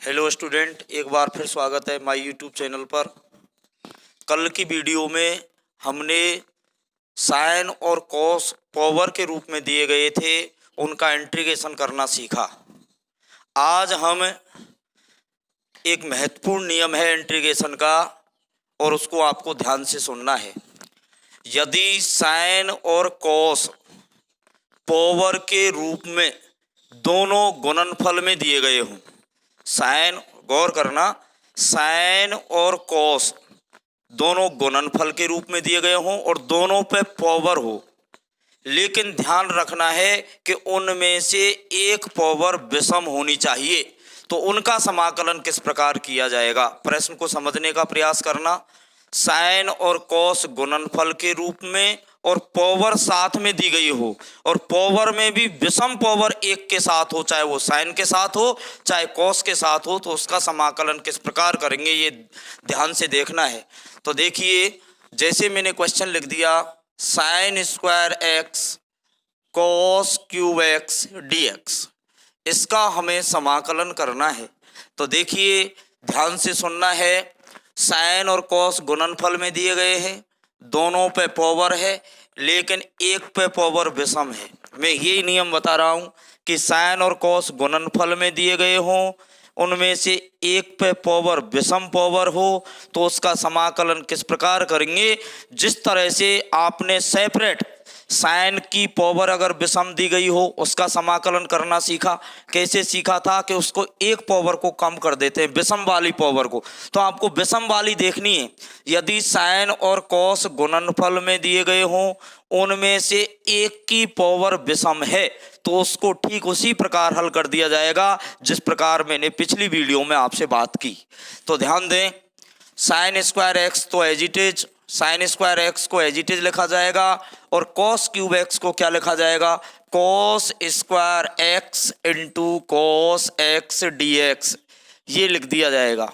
Hello student, एक बार फिर स्वागत है माय यूट्यूब चैनल पर। कल की वीडियो में हमने साइन और कॉस पावर के रूप में दिए गए थे, उनका इंटीग्रेशन करना सीखा। आज हम एक महत्वपूर्ण नियम है इंटीग्रेशन का, और उसको आपको ध्यान से सुनना है। यदि साइन और कॉस पावर के रूप में दोनों गुणनफल में दिए गए हों, साइन, गौर करना, साइन और कॉस दोनों गुणनफल के रूप में दिए गए हों और दोनों पे पावर हो, लेकिन ध्यान रखना है कि उनमें से एक पावर विषम होनी चाहिए। तो उनका समाकलन किस प्रकार किया जाएगा, प्रश्न को समझने का प्रयास करना। साइन और कॉस गुणनफल के रूप में और पावर साथ में दी गई हो, और पावर में भी विषम पावर एक के साथ हो, चाहे वो साइन के साथ हो चाहे कॉस के साथ हो, तो उसका समाकलन किस प्रकार करेंगे ये ध्यान से देखना है। तो देखिए, जैसे मैंने क्वेश्चन लिख दिया, sine square x cos cube x d x, इसका हमें समाकलन करना है। तो देखिए, ध्यान से सुनना है। साइन और कॉस गुणनफल में दिए गए हैं, दोनों पे पावर है, लेकिन एक पे पावर विषम है। मैं यही नियम बता रहा हूँ कि साइन और कॉस गुणनफल में दिए गए हों, उनमें से एक पे पावर विषम पावर हो, तो उसका समाकलन किस प्रकार करेंगे। जिस तरह से आपने सेपरेट साइन की पावर अगर विषम दी गई हो, उसका समाकलन करना सीखा। कैसे सीखा था कि उसको एक पावर को कम कर देते हैं, विषम वाली पावर को। तो आपको विषम वाली देखनी है। यदि साइन और कॉस गुणनफल में दिए गए हों, उनमें से एक की पावर विषम है, तो उसको ठीक उसी प्रकार हल कर दिया जाएगा जिस प्रकार मैंने पिछली वीडियो में आपसे बात की। तो ध्यान दें, साइन स्क्वायर एक्स तो as it is, sine square x को एज इट इज लिखा जाएगा, और कॉस क्यूब एक्स को क्या लिखा जाएगा, cos square x into cos x d x, ये लिख दिया जाएगा।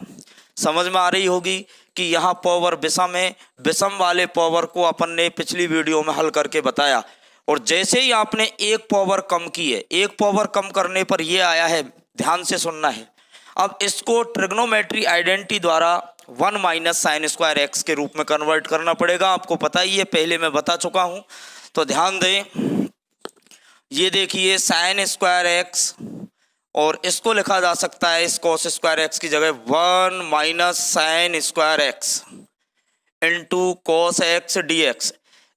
समझ में आ रही होगी कि यहाँ पावर विषम है। विषम वाले पावर को अपन ने पिछली वीडियो में हल करके बताया, और जैसे ही आपने एक पावर कम की है, एक पावर कम करने पर ये आया है, ध्यान से सुनना है। अब इसको ट्रिग्नोमेट्री आइडेंटिटी द्वारा 1 माइनस साइन स्क्वायर एक्स के रूप में कन्वर्ट करना पड़ेगा। आपको पता ही है, पहले मैं बता चुका हूं। तो ध्यान दें, ये देखिए साइन स्क्वायर एक्स, और इसको लिखा जा सकता है इस कॉस स्क्वायर एक्स की जगह 1 minus sine square x into cos x d x.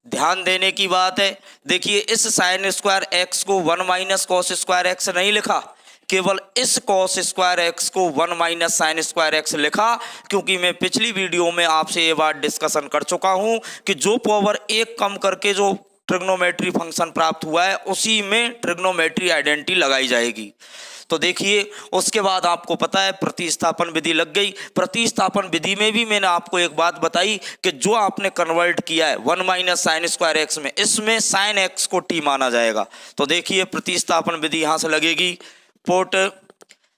ध्यान देने की बात है, देखिए इस साइन स्क्वायर एक्स को 1 माइनस कॉस स्क्वायर एक्स नहीं लिखा, केवल इस कॉस स्क्वायर एक्स को 1 माइनस साइन स्क्वायर एक्स लिखा, क्योंकि मैं पिछली वीडियो में आपसे ये बात डिस्कशन कर चुका हूं कि जो पावर एक कम करके जो ट्रिग्नोमेट्री फंक्शन प्राप्त हुआ है, उसी में ट्रिग्नोमेट्री आइडेंटिटी लगाई जाएगी। तो देखिए, उसके बाद आपको पता है प्रतिस्थापन विधि लग गई। प्रतिस्थापन विधि में भी मैंने आपको एक बात बताई कि जो आपने कन्वर्ट किया है 1 माइनस साइन स्क्वायर एक्स में, इसमें साइन एक्स को टी माना जाएगा। तो देखिए, प्रतिस्थापन विधि यहां से लगेगी, पुट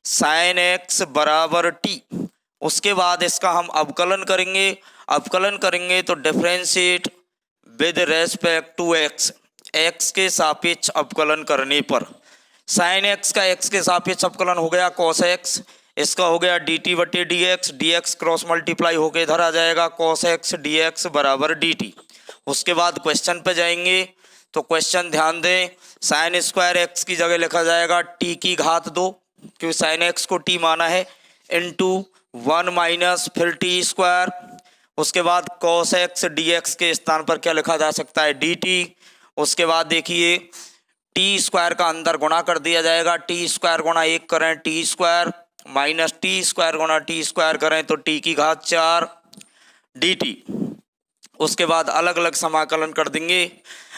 साइन एक्स बराबर टी। उसके बाद इसका हम अवकलन करेंगे। अवकलन करेंगे तो differentiate with respect to x, x के सापेक्ष अवकलन करने पर साइन एक्स का एक्स के सापेक्ष अवकलन हो गया कॉस एक्स, इसका हो गया डी टी बटे D x, d x cross multiply होकर इधर आ जाएगा कॉस एक्स डी एक्स बराबर डी टी। उसके बाद क्वेश्चन पे जाएंगे। तो क्वेश्चन ध्यान दें, साइन स्क्वायर एक्स की जगह लिखा जाएगा टी की घात 2, क्योंकि साइन एक्स को टी माना है, इंटू 1 माइनस फिर टी स्क्वायर। उसके बाद कॉस एक्स डी एक्स के स्थान पर क्या लिखा जा सकता है, डी टी। उसके बाद देखिए, टी स्क्वायर का अंदर गुणा कर दिया जाएगा, टी स्क्वायर गुणा 1 करें T square, minus T square गुणा टी स्क्वायर करें तो टी की घात 4 डी टी। उसके बाद अलग अलग समाकलन कर देंगे,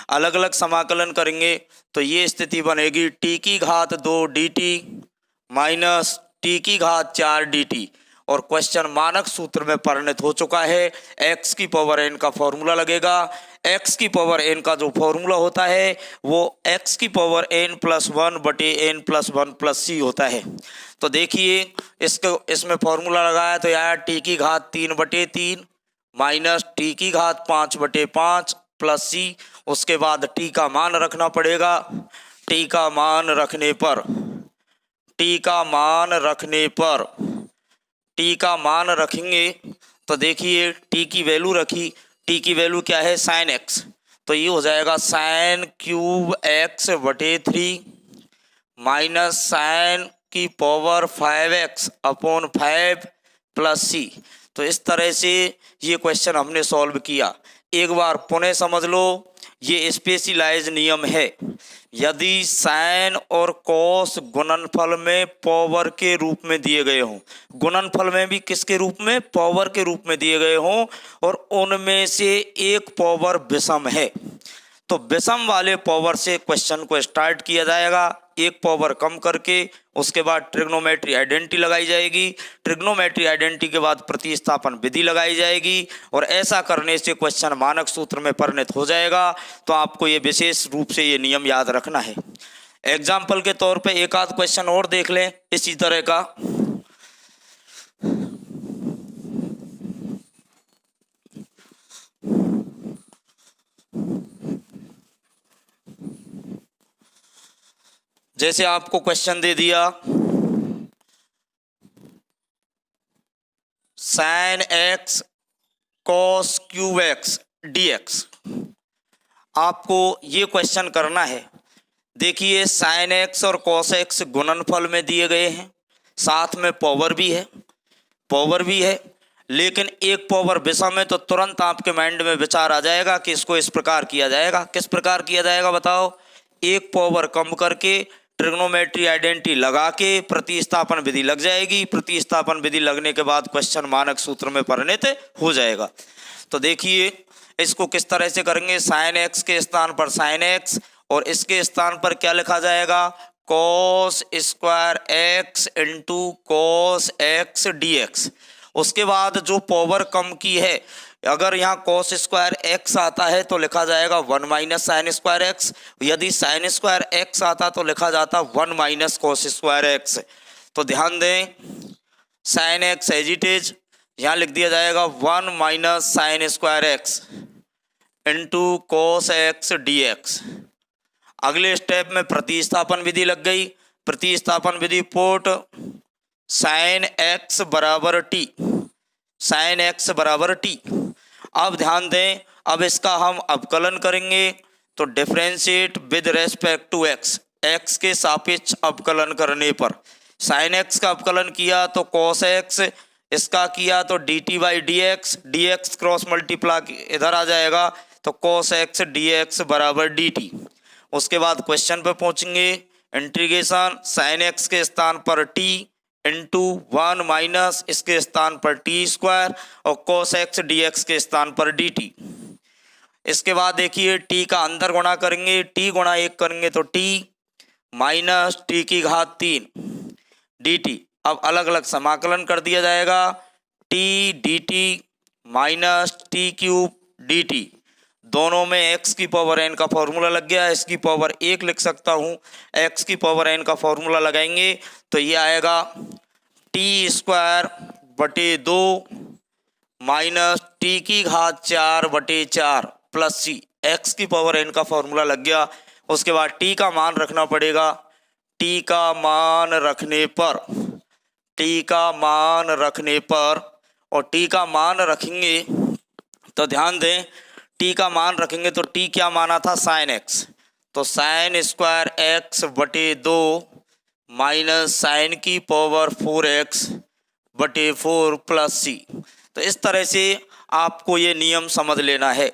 अलग अलग समाकलन करेंगे तो ये स्थिति बनेगी टी की घात 2 डी टी माइनस टी की घात 4 डी टी। और क्वेश्चन मानक सूत्र में परिणत हो चुका है। एक्स की पावर एन का फॉर्मूला लगेगा। एक्स की पावर एन का जो फॉर्मूला होता है वो एक्स की पावर एन प्लस 1 बटे एन प्लस 1 प्लस सी होता है। तो देखिए, इसमें फॉर्मूला लगाया तो आया टी की घात 3 बटे 3 माइनस टी की घात 5 बटे 5 प्लस सी। उसके बाद टी का मान रखना पड़ेगा। टी का मान रखने पर टी का मान रखेंगे तो देखिए टी की वैल्यू रखी, टी की वैल्यू क्या है साइन एक्स, तो ये हो जाएगा साइन क्यूब एक्स बटे 3 माइनस साइन की पावर 5x अपॉन 5 प्लस सी। तो इस तरह से ये क्वेश्चन हमने सॉल्व किया। एक बार पुनः समझ लो, ये स्पेशलाइज नियम है। यदि साइन और कॉस गुणनफल में पावर के रूप में दिए गए हों, गुणनफल में भी किसके रूप में, पावर के रूप में दिए गए हों, और उनमें से एक पावर विषम है, तो विषम वाले पावर से क्वेश्चन को स्टार्ट किया जाएगा। एक पावर कम करके उसके बाद ट्रिग्नोमेट्री आइडेंटिटी लगाई जाएगी, ट्रिग्नोमेट्री आइडेंटिटी के बाद प्रतिस्थापन विधि लगाई जाएगी, और ऐसा करने से क्वेश्चन मानक सूत्र में परिणत हो जाएगा। तो आपको ये विशेष रूप से ये नियम याद रखना है। एग्जाम्पल के तौर पे एक आध क्वेश्चन और देख लें इसी तरह का। जैसे आपको क्वेश्चन दे दिया sine x cos cube x d x, आपको ये क्वेश्चन करना है। देखिए साइन एक्स और कॉस एक्स गुणनफल में दिए गए हैं, साथ में पावर भी है, लेकिन एक पावर विषम है, तो तुरंत आपके माइंड में विचार आ जाएगा कि इसको इस प्रकार किया जाएगा। किस प्रकार किया जाएगा बताओ, एक पावर कम करके ट्रिग्नोमेट्री आइडेंटिटी लगा के प्रतिस्थापन विधि लग जाएगी, प्रतिस्थापन विधि लगने के बाद क्वेश्चन मानक सूत्र में परिणत हो जाएगा। तो देखिए इसको किस तरह से करेंगे, साइन एक्स के स्थान पर साइन एक्स और इसके स्थान पर क्या लिखा जाएगा, cos square x into cos x d x. उसके बाद जो पावर कम की है, अगर यहाँ कॉस स्क्वायर एक्स आता है तो लिखा जाएगा 1 माइनस साइन स्क्वायर एक्स, यदि साइन स्क्वायर एक्स आता तो लिखा जाता 1 माइनस कॉस स्क्वायर एक्स। तो ध्यान दें, sine x as it is, यहाँ लिख दिया जाएगा 1 minus sine square x into cos x d x. अगले स्टेप में प्रतिस्थापन विधि लग गई, प्रतिस्थापन विधि पुट साइन एक्स बराबर टी, साइन एक्स बराबर टी। अब ध्यान दें, अब इसका हम अवकलन करेंगे, तो differentiate with respect to x, x के सापेक्ष अवकलन करने पर साइन एक्स का अवकलन किया तो कॉस एक्स, इसका किया तो D T by D x, d x cross multiply इधर आ जाएगा, तो कॉस एक्स डी एक्स बराबर डी टी। उसके बाद क्वेश्चन पे पहुंचेंगे, इंटीग्रेशन साइन एक्स के स्थान पर टी इंटू 1 माइनस इसके स्थान पर टी स्क्वायर और कॉस एक्स डी एक्स के स्थान पर डी टी। इसके बाद देखिए टी का अंदर गुणा करेंगे, टी गुणा 1 करेंगे तो टी माइनस टी की घात 3 डी टी। अब अलग अलग समाकलन कर दिया जाएगा, T D T minus T cube D T, दोनों में x की पावर n का फॉर्मूला लग गया, इसकी पावर 1 लिख सकता हूँ, x की पावर n का फॉर्मूला लगाएंगे तो ये आएगा टी स्क्वायर बटे 2 माइनस टी की घात 4 बटे 4 प्लस सी, x की पावर n का फॉर्मूला लग गया। उसके बाद t का मान रखना पड़ेगा, t का मान रखने पर, t का मान रखने पर, और t का मान रखेंगे तो ध्यान दें t का मान रखेंगे तो t क्या माना था साइन x, तो साइन स्क्वायर x बटे 2 माइनस साइन की पावर 4x बटे 4 प्लस सी। तो इस तरह से आपको ये नियम समझ लेना है।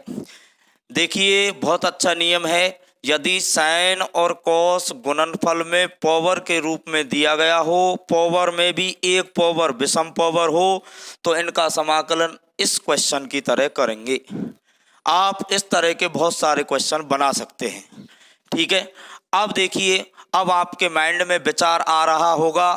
देखिए बहुत अच्छा नियम है, यदि साइन और कॉस गुणनफल में पावर के रूप में दिया गया हो, पावर में भी एक पावर विषम पावर हो, तो इनका समाकलन इस क्वेश्चन की तरह करेंगे। आप इस तरह के बहुत सारे क्वेश्चन बना सकते हैं, ठीक है। अब देखिए, अब आपके माइंड में विचार आ रहा होगा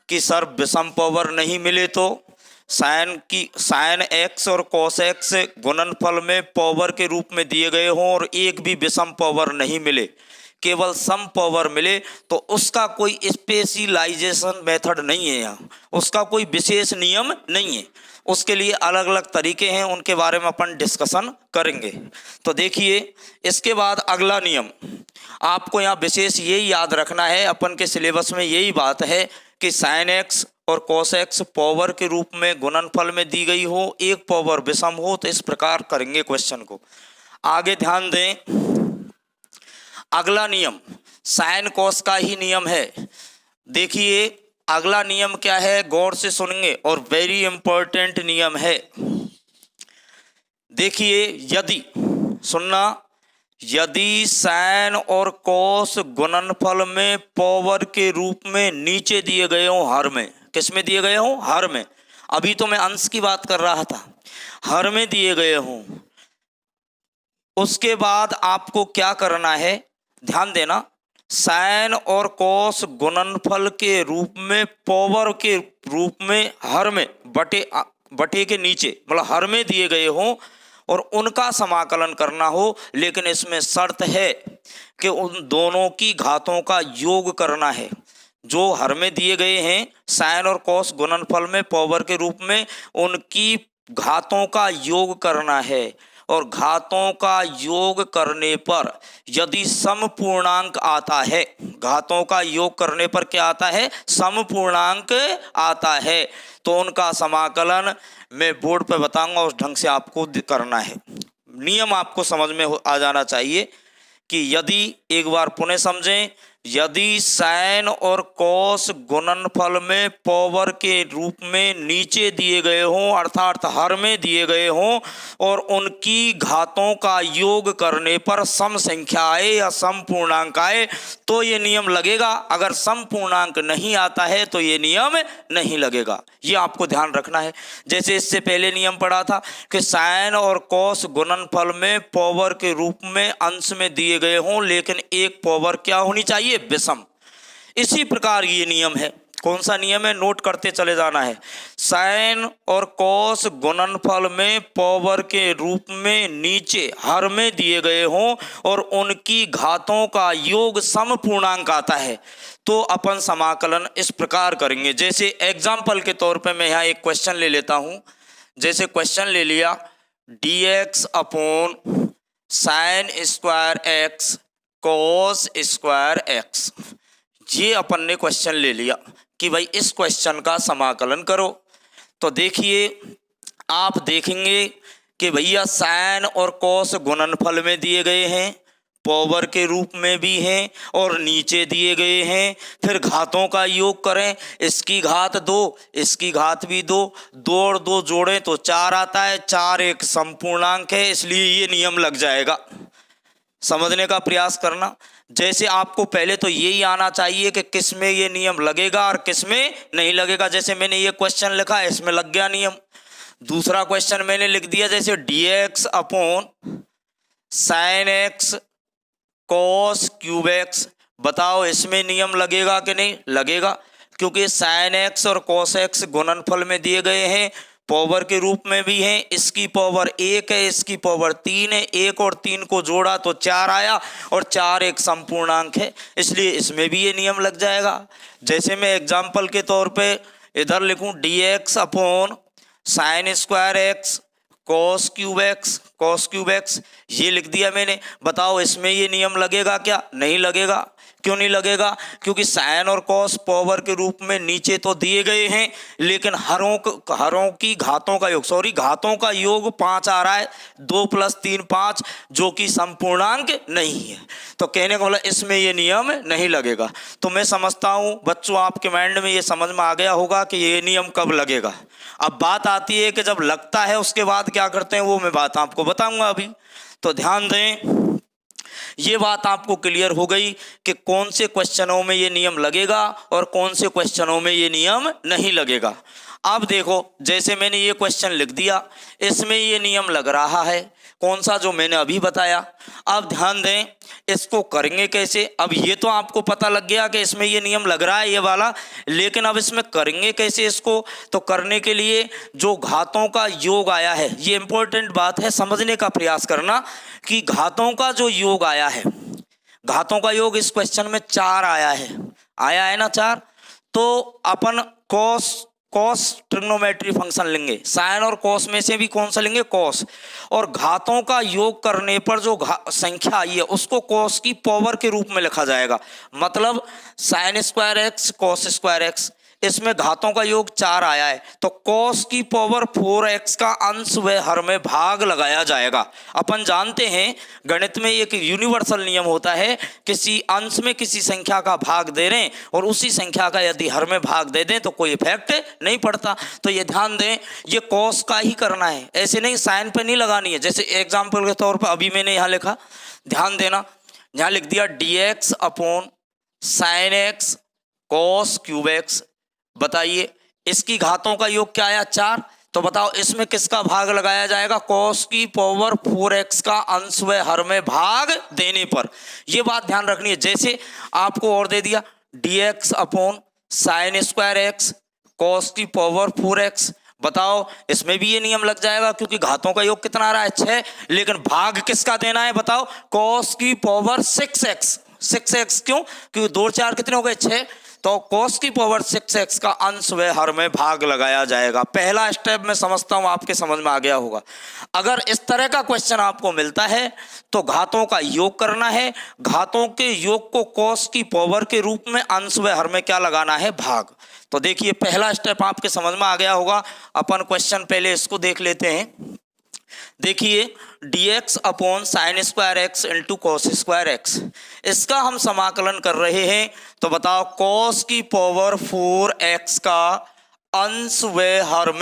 कि सर विषम पावर नहीं मिले तो साइन एक्स और कॉस एक्स गुणनफल में पावर के रूप में दिए गए हों और एक भी विषम पावर नहीं मिले, केवल सम पावर मिले, तो उसका कोई स्पेशलाइजेशन मेथड नहीं है, यहाँ उसका कोई विशेष नियम नहीं है, उसके लिए अलग अलग तरीके हैं, उनके बारे में अपन डिस्कशन करेंगे। तो देखिए इसके बाद अगला नियम आपको यहाँ विशेष यही याद रखना है, अपन के सिलेबस में यही बात है कि साइन एक्स और cos x पावर के रूप में गुणनफल में दी गई हो, एक पावर विषम हो, तो इस प्रकार करेंगे क्वेश्चन को। आगे ध्यान दें, अगला नियम साइन कॉस का ही नियम है। देखिए अगला नियम क्या है, गौर से सुनेंगे और वेरी इंपॉर्टेंट नियम है। देखिए यदि, सुनना, यदि साइन और कॉस गुणनफल में पावर के रूप में नीचे दिए गए हों, हर में, किस में दिए गए हों, हर में, अभी तो मैं अंश की बात कर रहा था, हर में दिए गए हों, उसके बाद आपको क्या करना है, ध्यान देना, साइन और कॉस गुणनफल के रूप में पावर के रूप में हर में बटे के नीचे, मतलब हर में दिए गए हों और उनका समाकलन करना हो, लेकिन इसमें शर्त है कि उन दोनों की घातों का योग करना है। जो हर में दिए गए हैं साइन और कॉस गुणनफल में पावर के रूप में, उनकी घातों का योग करना है और घातों का योग करने पर यदि समपूर्णांक आता है, घातों का योग करने पर क्या आता है, समपूर्णांक आता है, तो उनका समाकलन मैं बोर्ड पर बताऊंगा, उस ढंग से आपको करना है। नियम आपको समझ में आ जाना चाहिए कि यदि, एक बार पुनः समझें, यदि साइन और कॉस गुणनफल में पावर के रूप में नीचे दिए गए हों, अर्थात हर में दिए गए हों और उनकी घातों का योग करने पर सम संख्या आए या समपूर्णांक आए, तो ये नियम लगेगा। अगर समपूर्णांक नहीं आता है तो ये नियम नहीं लगेगा, ये आपको ध्यान रखना है। जैसे इससे पहले नियम पढ़ा था कि साइन और कॉस गुणनफल में पावर के रूप में अंश में दिए गए हों, लेकिन एक पावर क्या होनी चाहिए, विषम। इसी प्रकार ये नियम है, कौन सा नियम है, नोट करते चले जाना है। साइन और कॉस गुणनफल में पावर के रूप में नीचे हर में दिए गए हों और उनकी घातों का योग समपूर्णांक आता है, तो अपन समाकलन इस प्रकार करेंगे। जैसे एग्जाम्पल के तौर पे मैं यहाँ एक क्वेश्चन ले लेता हूँ। जैसे क्वेश्चन ले लिया, dx upon sine square x cos square x, ये अपन ने क्वेश्चन ले लिया कि भाई इस क्वेश्चन का समाकलन करो। तो देखिए आप देखेंगे कि भैया साइन और कॉस गुणनफल में दिए गए हैं, पावर के रूप में भी हैं और नीचे दिए गए हैं। फिर घातों का योग करें, इसकी घात 2, इसकी घात भी 2, 2 और 2 जोड़ें तो 4 आता है, 4 एक संपूर्णांक है, इसलिए ये नियम लग जाएगा। समझने का प्रयास करना। जैसे आपको पहले तो यही आना चाहिए कि किस में ये नियम लगेगा और किस में नहीं लगेगा। जैसे मैंने ये क्वेश्चन लिखा, इसमें लग गया नियम। दूसरा क्वेश्चन मैंने लिख दिया, जैसे dx upon sine x cos cube x, बताओ इसमें नियम लगेगा कि नहीं लगेगा, क्योंकि साइन एक्स और कॉस एक्स गुणनफल में दिए गए हैं, पावर के रूप में भी हैं। इसकी पावर 1 है, इसकी पावर 3 है, 1 और 3 को जोड़ा तो 4 आया और 4 एक संपूर्णांक है, इसलिए इसमें भी ये नियम लग जाएगा। जैसे मैं एग्जाम्पल के तौर पे इधर लिखूं, dx upon sine square x cos cube x, ये लिख दिया मैंने। बताओ इसमें ये नियम लगेगा क्या, नहीं लगेगा। क्यों नहीं लगेगा, क्योंकि साइन और कॉस पावर के रूप में नीचे तो दिए गए हैं, लेकिन हरों की घातों का योग, घातों का योग 5 आ रहा है, 2 + 3 5, जो कि संपूर्णांक नहीं है। तो कहने का मतलब इसमें ये नियम नहीं लगेगा। तो मैं समझता हूँ बच्चों आपके माइंड में ये समझ में आ गया होगा कि ये नियम कब लगेगा। अब बात आती है कि जब लगता है उसके बाद क्या करते हैं, वो मैं बात आपको बताऊंगा अभी। तो ध्यान दें, ये बात आपको क्लियर हो गई कि कौन से क्वेश्चनों में ये नियम लगेगा और कौन से क्वेश्चनों में ये नियम नहीं लगेगा। अब देखो, जैसे मैंने ये क्वेश्चन लिख दिया, इसमें ये नियम लग रहा है, कौन सा, जो मैंने अभी बताया। अब ध्यान दें, इसको करेंगे कैसे। अब ये तो आपको पता लग गया कि इसमें ये नियम लग रहा है, ये वाला, लेकिन अब इसमें करेंगे कैसे इसको। तो करने के लिए जो घातों का योग आया है, ये इंपॉर्टेंट बात है, समझने का प्रयास करना कि घातों का जो योग आया है, घातों का योग इस क्वेश्चन में 4 आया है ना 4। तो अपन कॉस ट्रिग्नोमेट्री फंक्शन लेंगे, साइन और कॉस में से भी कौन सा लेंगे, कॉस, और घातों का योग करने पर जो संख्या आई है उसको कॉस की पावर के रूप में लिखा जाएगा। मतलब sign square x cos square x, इसमें घातों का योग 4 आया है, तो cos की पावर 4x का अंश व हर में भाग लगाया जाएगा। अपन जानते हैं गणित में एक यूनिवर्सल नियम होता है, किसी अंश में किसी संख्या का भाग दे रहे हैं और उसी संख्या का यदि हर में भाग दे दें तो कोई इफेक्ट नहीं पड़ता। तो ये ध्यान दें, ये cos का ही करना है, ऐसे नहीं साइन पे नहीं लगानी है। जैसे एग्जाम्पल के तौर पर अभी मैंने यहाँ लिखा, ध्यान देना, यहाँ लिख दिया dx upon sine x cos cube x. बताइए इसकी घातों का योग क्या आया 4, तो बताओ इसमें किसका भाग लगाया जाएगा, cos की पावर 4x का अंश व हर में भाग देने पर। ये बात ध्यान रखनी है। जैसे आपको और दे दिया dx upon sine square x cos की पावर 4x, बताओ इसमें भी ये नियम लग जाएगा क्योंकि घातों का योग कितना आ रहा है 6, लेकिन भाग किसका देना है बताओ, cos की पावर 6x। क्यों, क्योंकि 2 और 4 कितने हो गए 6, तो cos की पावर 6x का अंश व हर में भाग लगाया जाएगा। पहला स्टेप मैं समझता हूं आपके समझ में आ गया होगा। अगर इस तरह का क्वेश्चन आपको मिलता है तो घातों का योग करना है, घातों के योग को cos की पावर के रूप में अंश व हर में क्या लगाना है, भाग। तो देखिए पहला स्टेप आपके समझ में आ गया होगा। अपन क्वेश्चन पहले इसको देख लेते हैं। देखिए dx upon sine square x into cos square x, इसका हम समाकलन कर रहे हैं। तो बताओ cos की पावर 4x का अंश व हर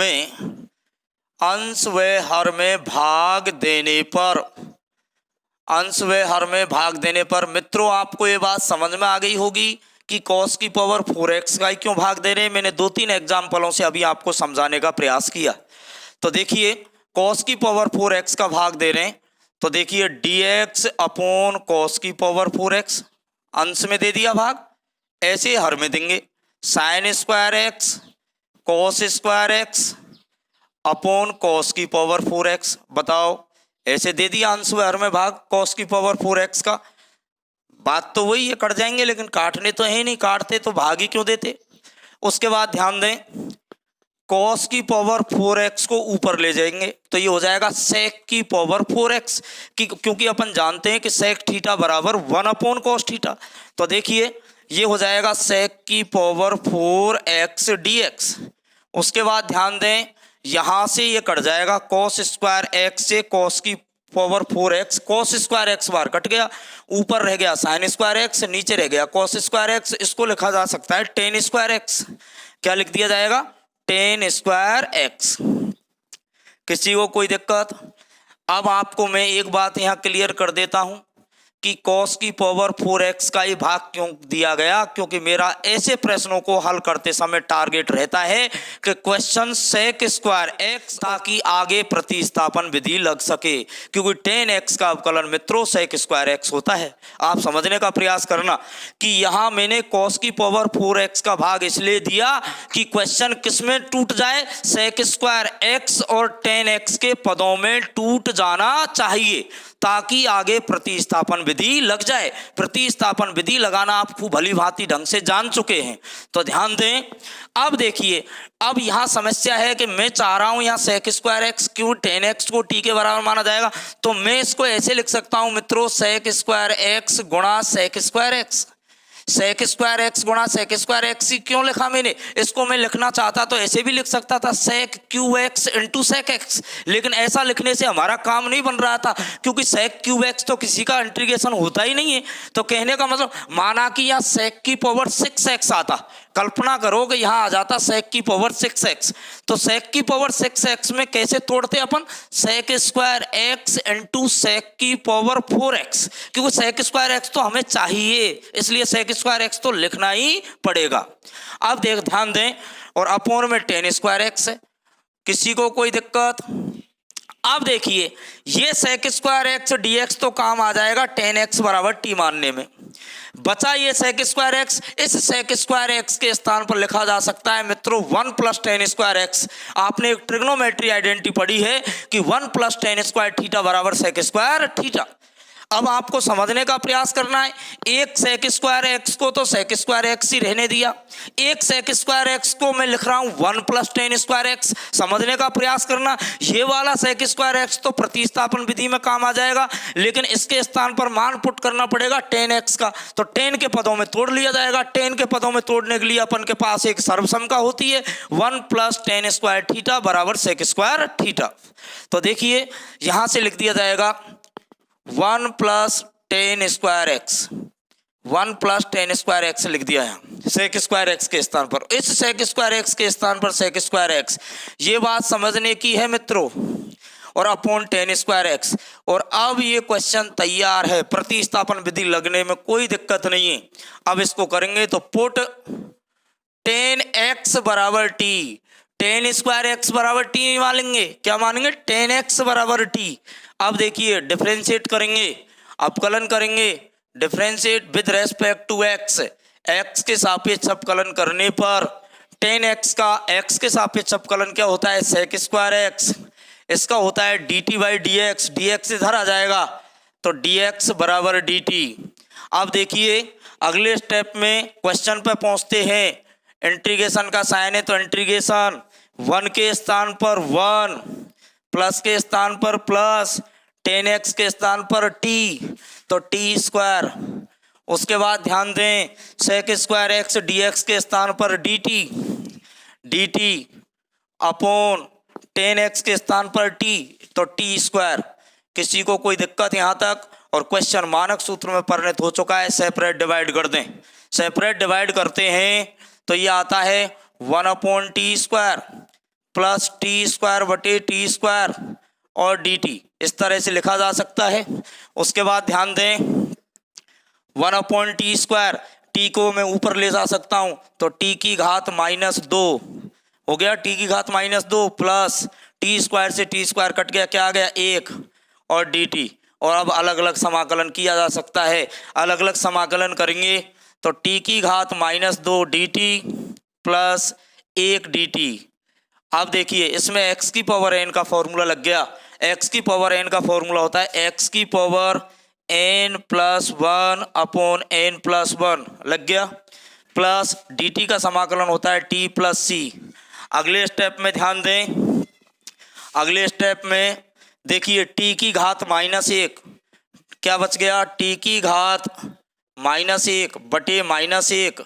में भाग देने पर, अंश व हर में भाग देने पर मित्रों आपको ये बात समझ में आ गई होगी कि cos की पावर 4x का ही क्यों भाग दे रहे हैं। मैंने 2-3 एग्जाम्पलों से अभी आपको समझाने का प्रयास किया। तो देखिए cos की पावर 4x का भाग दे रहे हैं, तो देखिए dx अपॉन cos की पावर 4x, अंश में दे दिया भाग, ऐसे हर में देंगे sign square x cos square x upon cos की पावर 4x। बताओ ऐसे दे दिया अंश व हर में भाग cos की पावर 4x का। बात तो वही है, कट जाएंगे लेकिन काटने तो है नहीं, काटते तो भाग ही क्यों देते। उसके बाद ध्यान दें cos की पावर 4x को ऊपर ले जाएंगे तो ये हो जाएगा sec की पावर 4x, क्योंकि अपन जानते हैं कि sec थीटा बराबर 1 अपॉन cos थीटा। तो देखिए ये हो जाएगा sec की पावर 4x dx। उसके बाद ध्यान दें यहां से ये कट जाएगा cos स्क्वायर x से cos की power 4x, cos square x बार कट गया, ऊपर रह गया साइन स्क्वायर x, नीचे रह गया cos स्क्वायर x। इसको लिखा जा सकता है tan स्क्वायर x। क्या लिख दिया जाएगा, tan स्क्वायर x। किसी को कोई दिक्कत? अब आपको मैं एक बात यहां क्लियर कर देता हूं कि cos की पावर 4x का ही भाग क्यों दिया गया, क्योंकि मेरा ऐसे प्रश्नों को हल करते समय टारगेट रहता है कि क्वेश्चन sec स्क्वायर x, ताकि आगे प्रतिस्थापन विधि लग सके, क्योंकि tan x का अवकलन मित्रों sec स्क्वायर x होता है। आप समझने का प्रयास करना कि यहां मैंने cos की पावर 4x का भाग इसलिए दिया कि क्वेश्चन किसमें टूट जाए, sec स्क्वायर x और tan x के पदों में टूट जाना चाहिए, ताकि आगे प्रतिस्थापन विधि लग जाए। प्रतिस्थापन विधि लगाना आप खूब भली भांति ढंग से जान चुके हैं। तो ध्यान दें, अब देखिए, अब यहां समस्या है कि मैं चाह रहा हूं यहां sec स्क्वायर एक्स क्यों tan x को t के बराबर माना जाएगा, तो मैं इसको ऐसे लिख सकता हूं मित्रों sec स्क्वायर एक्स गुणा sec square x. sec square x गुणा sec स्क्वायर एक्स क्यों लिखा मैंने, इसको मैं लिखना चाहता तो ऐसे भी लिख सकता था sec cube x into sec x, लेकिन ऐसा लिखने से हमारा काम नहीं बन रहा था, क्योंकि sec क्यूब एक्स तो किसी का इंटीग्रेशन होता ही नहीं है। तो कहने का मतलब, माना कि यहाँ sec की पावर 6x आता, कल्पना करो कि यहाँ आ जाता sec की पावर 6x, तो sec की पावर 6x में कैसे तोड़ते अपन, sec square x into sec की पावर 4x, क्योंकि sec स्क्वायर x तो हमें चाहिए, इसलिए sec स्क्वायर x तो लिखना ही पड़ेगा। अब ध्यान दें, और अपोन में tan स्क्वायर x है। किसी को कोई दिक्कत? अब देखिए ये sec स्क्वायर एक्स dx तो काम आ जाएगा tan x बराबर t मानने में। बचा ये sec स्क्वायर एक्स, इस sec स्क्वायर एक्स के स्थान पर लिखा जा सकता है मित्रों 1 प्लस tan स्क्वायर एक्स। आपने एक ट्रिग्नोमेट्री आइडेंटिटी पढ़ी है कि 1 प्लस tan स्क्वायर थीटा बराबर sec स्क्वायर थीटा। अब आपको समझने का प्रयास करना है। एक सेक स्क्वायर एक्स को तो सेक स्क्वायर एक्स ही रहने दिया, एक सेक स्क्वायर एक्स को मैं लिख रहा हूं 1 + tan स्क्वायर एक्स। समझने का प्रयास करना, ये वाला सेक स्क्वायर एक्स तो प्रतिस्थापन विधि में काम आ जाएगा, लेकिन इसके स्थान पर मान पुट करना पड़ेगा tan एक्स का, तो tan के पदों में तोड़ लिया जाएगा। tan के पदों में तोड़ने के लिए अपन के पास एक सर्वसम्मका होती है, 1 + tan स्क्वायर थीटा बराबर सेक स्क्वायर थीटा। तो देखिए यहां से लिख दिया जाएगा 1 + tan square x, 1 + tan square x लिख दिया है सेक स्क्वायर एक्स के स्थान पर। इस सेक स्क्वायर एक्स के स्थान पर सेक स्क्वायर एक्स, ये बात समझने की है मित्रों, और अपॉन tan स्क्वायर एक्स। और अब ये क्वेश्चन तैयार है, प्रतिस्थापन विधि लगने में कोई दिक्कत नहीं है। अब इसको करेंगे तो पुट tan x बराबर t, tan स्क्वायर एक्स बराबर t मानेंगे, क्या मानेंगे, tan x बराबर t। अब देखिए डिफरेंशिएट करेंगे, अपकलन करेंगे, differentiate with respect to x, x के सापेक्ष अपकलन करने पर tan x का x के सापेक्ष अपकलन क्या होता है, सेक स्क्वायर x, इसका होता है dt/dx, dx इधर आ जाएगा तो dx बराबर dt। अब देखिए अगले स्टेप में क्वेश्चन पे पहुंचते हैं। इंटीग्रेशन का साइन है तो इंटीग्रेशन 1 के स्थान पर 1, प्लस के स्थान पर प्लस, tan x के स्थान पर t तो t स्क्वायर। उसके बाद ध्यान दें सेक स्क्वायर x dx के स्थान पर dt अपॉन tan x के स्थान पर t तो t स्क्वायर। किसी को कोई दिक्कत यहाँ तक? और क्वेश्चन मानक सूत्र में परिणत हो चुका है, सेपरेट डिवाइड कर दें। सेपरेट डिवाइड करते हैं तो ये आता है 1/t square plus t square बटे t स्क्वायर और dt, इस तरह से लिखा जा सकता है। उसके बाद ध्यान दें 1/t स्क्वायर, t को मैं ऊपर ले जा सकता हूं तो t की घात -2 हो गया, t की घात -2 प्लस t स्क्वायर से t स्क्वायर कट गया, क्या आ गया 1 और dt। और अब अलग अलग समाकलन किया जा सकता है। अलग अलग समाकलन करेंगे तो t की घात -2 dt प्लस 1 dt। अब देखिए इसमें x की पावर n का फॉर्मूला लग गया। x की पावर n का फॉर्मूला होता है x की पावर n + 1 अपॉन n + 1 लग गया, प्लस dt का समाकलन होता है t + c। अगले स्टेप में ध्यान दें, अगले स्टेप में देखिए t की घात -1, क्या बच गया, t की घात -1 बटे -1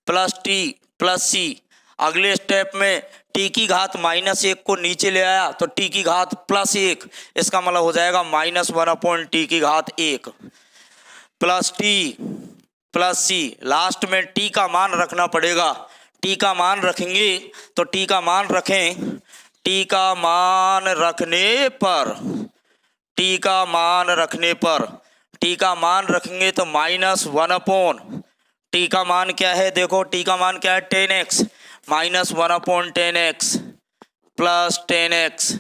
प्लस t प्लस c। अगले स्टेप में t की घात -1 को नीचे ले आया तो t की घात +1, इसका मतलब हो जाएगा -1/t की घात 1 plus t plus c। Last में t का मान रखना पड़ेगा, t का मान रखेंगे तो t का मान रखें, t का मान रखने पर, t का मान रखने पर, t का मान रखेंगे तो -1/, t का मान क्या है, देखो t का मान क्या है tan x, -1/tan x plus tan x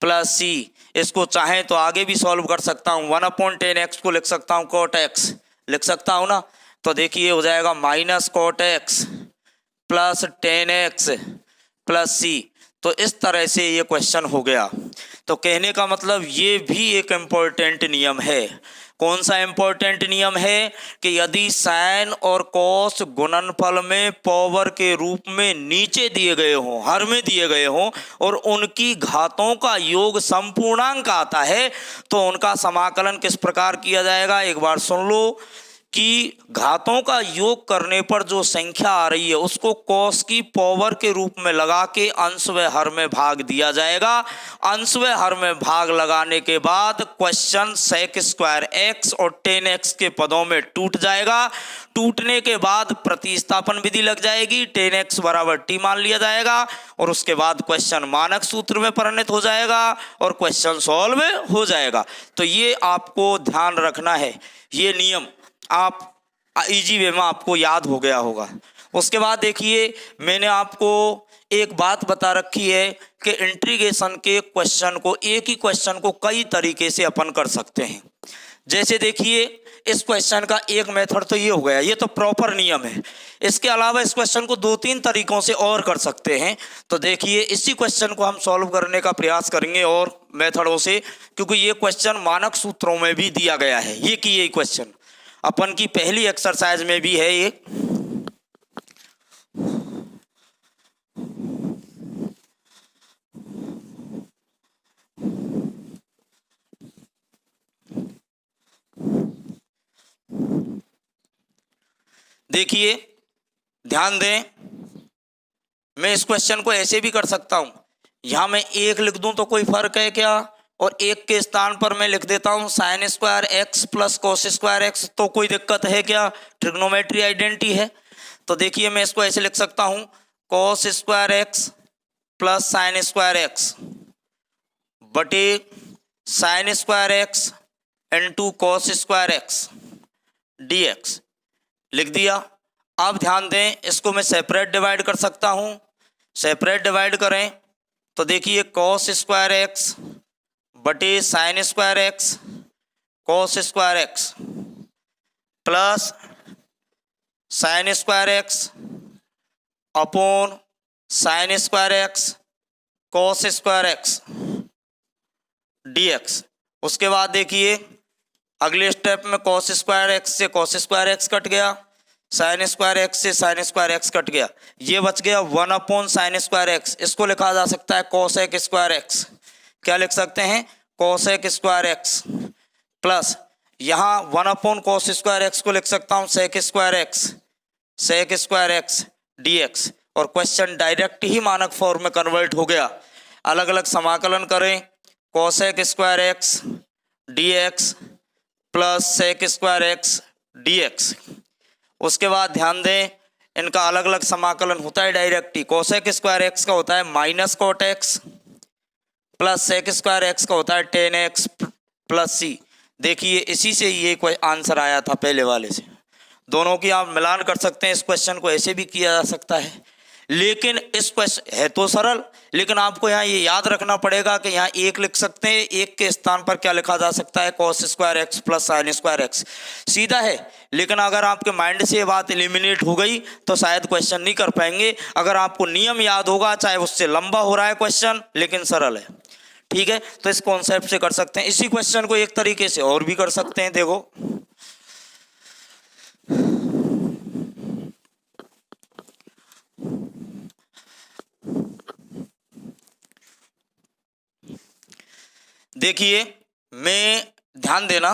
plus c। इसको चाहें तो आगे भी सॉल्व कर सकता हूँ, 1/tan x को लिख सकता हूँ cot x, लिख सकता हूँ ना। तो देखिए हो जाएगा -cot x plus tan x plus c। तो इस तरह से ये क्वेश्चन हो गया। तो कहने का मतलब ये भी एक इम्पोर्टेंट नियम है। कौन सा इम्पोर्टेंट नियम है कि यदि साइन और कॉस गुणनफल में पावर के रूप में नीचे दिए गए हों, हर में दिए गए हों, और उनकी घातों का योग संपूर्णांक आता है तो उनका समाकलन किस प्रकार किया जाएगा, एक बार सुन लो कि घातों का योग करने पर जो संख्या आ रही है उसको कॉस की पावर के रूप में लगा के अंश व हर में भाग दिया जाएगा। अंश व हर में भाग लगाने के बाद क्वेश्चन सेक स्क्वायर एक्स और tan x के पदों में टूट जाएगा। टूटने के बाद प्रतिस्थापन विधि लग जाएगी, tan x बराबर t मान लिया जाएगा और उसके बाद क्वेश्चन मानक सूत्र में परिणत हो जाएगा और क्वेश्चन सॉल्व हो जाएगा। तो ये आपको ध्यान रखना है, ये नियम आप इजी वे में आपको याद हो गया होगा। उसके बाद देखिए मैंने आपको एक बात बता रखी है कि इंटीग्रेशन के क्वेश्चन को, एक ही क्वेश्चन को कई तरीके से अपन कर सकते हैं। जैसे देखिए इस क्वेश्चन का एक मेथड तो ये हो गया, ये तो प्रॉपर नियम है। इसके अलावा इस क्वेश्चन को 2-3 तरीकों से और कर सकते हैं। तो देखिए इसी क्वेश्चन को हम सॉल्व करने का प्रयास करेंगे और मेथडों से, क्योंकि ये क्वेश्चन मानक सूत्रों में भी दिया गया है। ये क्वेश्चन अपन की पहली एक्सरसाइज में भी है ये। देखिए ध्यान दें, मैं इस क्वेश्चन को ऐसे भी कर सकता हूं, यहां मैं 1 लिख दूं तो कोई फर्क है क्या, और 1 के स्थान पर मैं लिख देता हूं sign square X plus cos square x, तो कोई दिक्कत है क्या, ट्रिग्नोमेट्री आइडेंटिटी है। तो देखिए मैं इसको ऐसे लिख सकता हूं cos square X plus sine square X बटे sine square x into cos square x dx लिख दिया। अब ध्यान दें, इसको मैं सेपरेट डिवाइड कर सकता हूं। सेपरेट डिवाइड करें तो देखिए कॉस स्क्वायर एक्स बटे sine square x cos square X plus sine square x upon sine square x cos square x dx। उसके बाद देखिए अगले स्टेप में कॉस स्क्वायर एक्स से कॉस स्क्वायर एक्स कट गया, साइन स्क्वायर एक्स से sign square x cut गया, ये बच गया 1 अपॉन साइन स्क्वायर एक्स। इसको लिखा जा सकता है कोसेक स्क्वायर एक्स। क्या लिख सकते हैं, कोसेक स्क्वायर एक्स प्लस यहाँ 1 अपॉन कॉस स्क्वायर एक्स को लिख सकता हूँ सेक स्क्वायर एक्स dx। और क्वेश्चन डायरेक्ट ही मानक फॉर्म में कन्वर्ट हो गया। अलग अलग समाकलन करें, cosec square x dx plus sec square x dx। उसके बाद ध्यान दें, इनका अलग अलग समाकलन होता है डायरेक्ट ही। कोसेक स्क्वायर एक्स का होता है minus cot x plus sec square x का होता है टेन एक्स प्लस सी। देखिए इसी से ये कोई आंसर आया था पहले वाले से। दोनों की आप मिलान कर सकते हैं। इस क्वेश्चन को ऐसे भी किया जा सकता है, लेकिन इस क्वेश्चन है तो सरल, लेकिन आपको यहाँ ये याद रखना पड़ेगा कि यहाँ 1 लिख सकते हैं, 1 के स्थान पर क्या लिखा जा सकता है, cos square X plus sine square x. सीधा है, लेकिन अगर आपके माइंड से ये बात एलिमिनेट हो गई तो शायद क्वेश्चन नहीं कर पाएंगे। अगर आपको नियम याद होगा, चाहे उससे लंबा हो रहा है क्वेश्चन लेकिन सरल है, ठीक है, तो इस कॉन्सेप्ट से कर सकते हैं। इसी क्वेश्चन को एक तरीके से और भी कर सकते हैं। देखो देखिए, मैं ध्यान देना,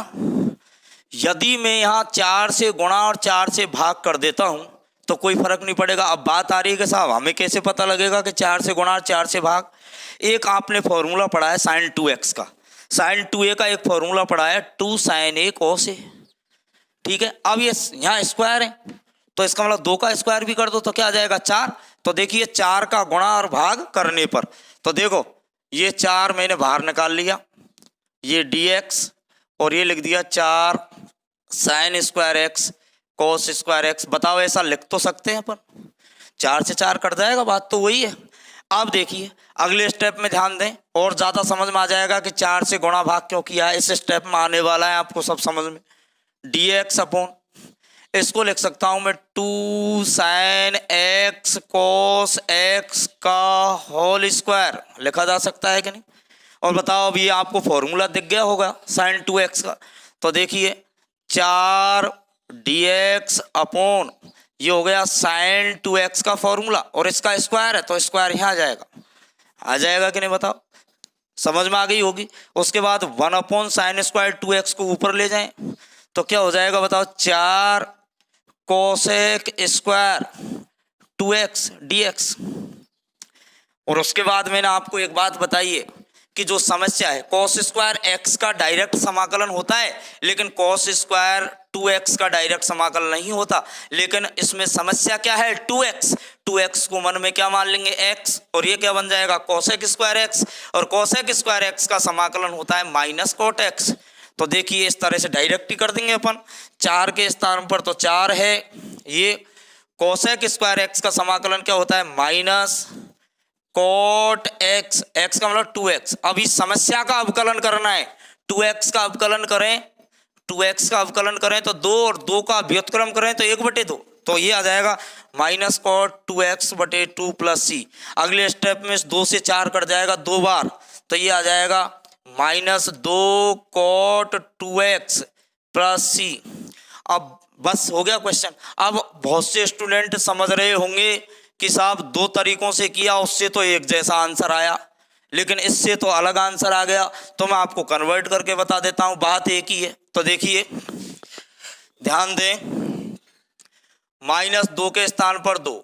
यदि मैं यहाँ 4 से गुणा और 4 से भाग कर देता हूं तो कोई फर्क नहीं पड़ेगा। अब बात आ रही है कि साहब हमें कैसे पता लगेगा कि 4 से गुणा और 4 से भाग। एक आपने फॉर्मूला पढ़ा है साइन 2x का, साइन 2a का एक फॉर्मूला पढ़ा है 2 साइन a cos a, ठीक है। अब ये यहाँ स्क्वायर है तो इसका मतलब 2 का स्क्वायर भी कर दो तो क्या आ जाएगा 4। तो देखिए 4 का गुणा और भाग करने पर, तो देखो ये 4 मैंने बाहर निकाल लिया, ये dx और ये लिख दिया 4 साइन स्क्वायर एक्स कोस स्क्वायर एक्स। बताओ ऐसा लिख तो सकते हैं अपन, 4 से 4 कट जाएगा, बात तो वही है। अब देखिए अगले स्टेप में ध्यान दें और ज़्यादा समझ में आ जाएगा कि 4 से गुणा भाग क्यों किया है। इस स्टेप में आने वाला है आपको सब समझ में। dx अपॉन, इसको लिख सकता हूं मैं 2 साइन एक्स कोस एक्स का होल स्क्वायर, लिखा जा सकता है कि नहीं। और बताओ अभी आपको फॉर्मूला दिख गया होगा साइन 2x का, तो देखिए 4 dx अपॉन ये हो गया साइन 2x का फॉर्मूला और इसका स्क्वायर है तो स्क्वायर यहाँ आ जाएगा कि नहीं, बताओ समझ में आ गई होगी। उसके बाद 1 अपॉन साइन स्क्वायर 2x को ऊपर ले जाएं तो क्या हो जाएगा बताओ, 4 कोसेक स्क्वायर 2x dx। और उसके बाद मैंने आपको एक बात बताई है कि जो समस्या है कॉस स्क्वायर एक्स का डायरेक्ट समाकलन होता है, लेकिन कॉस स्क्वायर 2x का डायरेक्ट समाकलन नहीं होता। लेकिन इसमें समस्या क्या है, 2x को मन में क्या मान लेंगे x, और ये क्या बन जाएगा कोसेक स्क्वायर एक्स, और कोसेक स्क्वायर एक्स का समाकलन होता है माइनस कोट एक्स। तो देखिए इस तरह से डायरेक्ट ही कर देंगे अपन, 4 के स्थान पर तो 4 है, ये कोसेक स्क्वायर एक्स का समाकलन क्या होता है माइनस कोट एक्स, एक्स का मतलब 2x। अब इस समस्या का अवकलन करना है, 2x का अवकलन करें 2x का अवकलन करें तो 2 और 2 का व्युत्क्रम करें तो 1/2, तो ये आ जाएगा माइनस कॉट 2x/2 प्लस सी। अगले स्टेप में 2 से 4 कट जाएगा 2 बार, तो ये आ जाएगा माइनस 2 कॉट 2x प्लस सी। अब बस हो गया क्वेश्चन। अब बहुत से स्टूडेंट समझ रहे होंगे कि साहब 2 तरीकों से किया उससे तो एक जैसा आंसर आया, लेकिन इससे तो अलग आंसर आ गया। तो मैं आपको कन्वर्ट करके बता देता हूं, बात एक ही है। तो देखिए ध्यान दें, -2 के स्थान पर 2,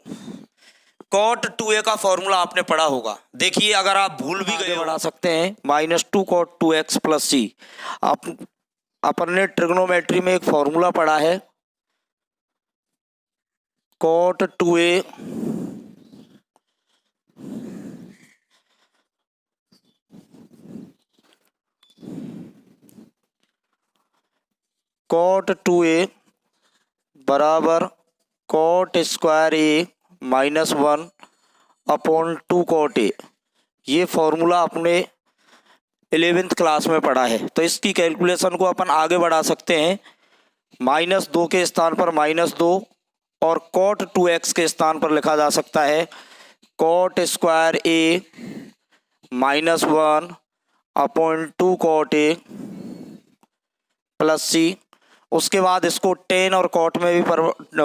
कॉट 2a का फॉर्मूला आपने पढ़ा होगा। देखिए अगर आप भूल भी गए बढ़ा सकते हैं, -2 कॉट 2x प्लस सी। अपन ने ट्रिग्नोमेट्री में एक फॉर्मूला पढ़ा है, कॉट 2a कॉट 2a बराबर cot square a -1 upon 2 cot a। ये फॉर्मूला आपने 11th क्लास में पढ़ा है। तो इसकी कैलकुलेशन को अपन आगे बढ़ा सकते हैं, -2 के स्थान पर -2 और कॉट 2x के स्थान पर लिखा जा सकता है cot square a -1 upon 2 cot a plus C. उसके बाद इसको टेन और कॉट में भी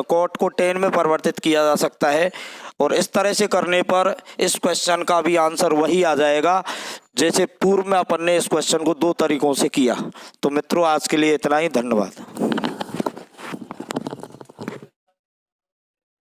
कॉट को टेन में परिवर्तित किया जा सकता है, और इस तरह से करने पर इस क्वेश्चन का भी आंसर वही आ जाएगा जैसे पूर्व में अपन ने इस क्वेश्चन को 2 तरीकों से किया। तो मित्रों आज के लिए इतना ही, धन्यवाद।